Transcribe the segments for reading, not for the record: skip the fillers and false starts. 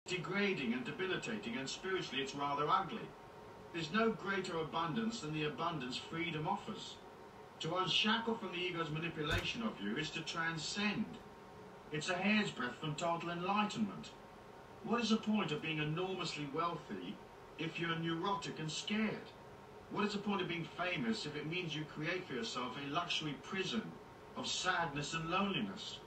degrading and debilitating, and spiritually it's rather ugly. There's no greater abundance than the abundance freedom offers. To unshackle from the ego's manipulation of you is to transcend. It's a hair's breadth from total enlightenment. What is the point of being enormously wealthy if you're neurotic and scared? What is the point of being famous if it means you create for yourself a luxury prison of sadness and loneliness,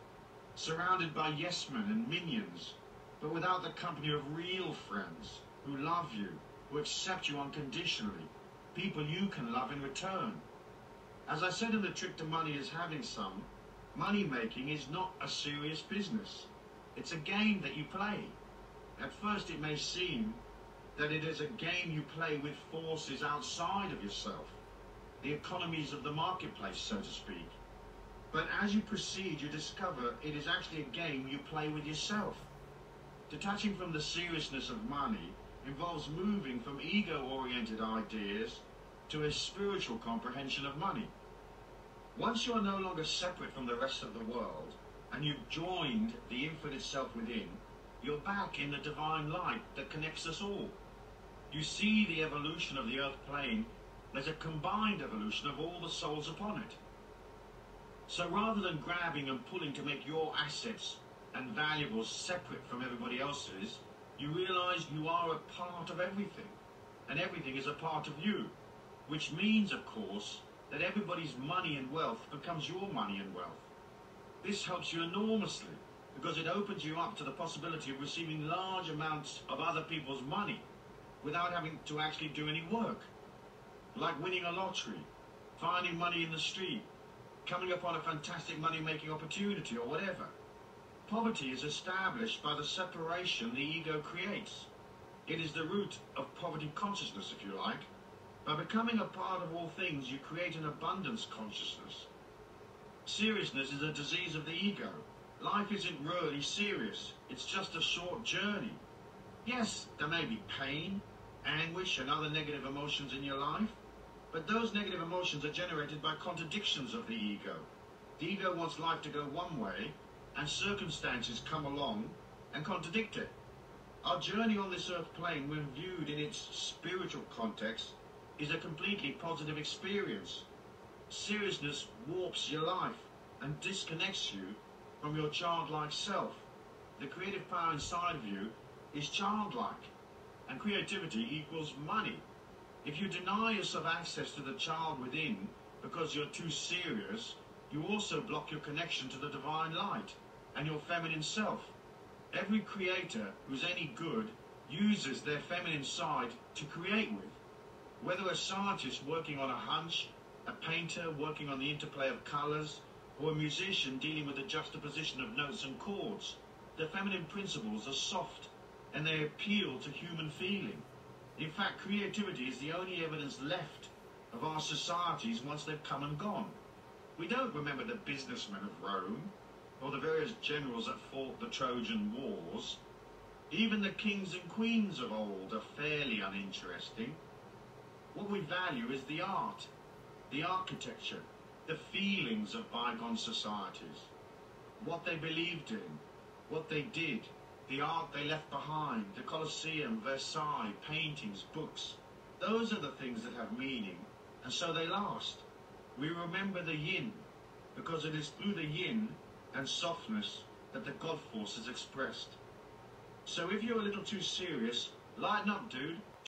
surrounded by yes-men and minions, but without the company of real friends who love you, who accept you unconditionally, people you can love in return? As I said in The Trick to Money is Having Some, money making is not a serious business. It's a game that you play. At first it may seem that it is a game you play with forces outside of yourself, the economies of the marketplace, so to speak. But as you proceed, you discover it is actually a game you play with yourself. Detaching from the seriousness of money involves moving from ego-oriented ideas to a spiritual comprehension of money. Once you are no longer separate from the rest of the world, and you've joined the infinite self within, you're back in the divine light that connects us all. You see the evolution of the earth plane as a combined evolution of all the souls upon it. So rather than grabbing and pulling to make your assets and valuables separate from everybody else's, you realize you are a part of everything, and everything is a part of you, which means, of course, that everybody's money and wealth becomes your money and wealth. This helps you enormously, because it opens you up to the possibility of receiving large amounts of other people's money without having to actually do any work. Like winning a lottery, finding money in the street, coming upon a fantastic money-making opportunity, or whatever. Poverty is established by the separation the ego creates. It is the root of poverty consciousness, if you like. By becoming a part of all things, you create an abundance consciousness. Seriousness is a disease of the ego. Life isn't really serious. It's just a short journey. Yes, there may be pain, anguish, and other negative emotions in your life, but those negative emotions are generated by contradictions of the ego. The ego wants life to go one way, and circumstances come along and contradict it. Our journey on this earth plane, when viewed in its spiritual context, is a completely positive experience. Seriousness warps your life and disconnects you from your childlike self. The creative power inside of you is childlike, and creativity equals money. If you deny yourself access to the child within because you're too serious, you also block your connection to the divine light and your feminine self. Every creator who's any good uses their feminine side to create with. Whether a scientist working on a hunch, a painter working on the interplay of colors, or a musician dealing with the juxtaposition of notes and chords, the feminine principles are soft and they appeal to human feeling. In fact, creativity is the only evidence left of our societies once they've come and gone. We don't remember the businessmen of Rome, or the various generals that fought the Trojan Wars. Even the kings and queens of old are fairly uninteresting. What we value is the art, the architecture, the feelings of bygone societies, what they believed in, what they did, the art they left behind, the Colosseum, Versailles, paintings, books. Those are the things that have meaning, and so they last. We remember the yin, because it is through the yin and softness that the God force is expressed. So if you're a little too serious, lighten up, dude.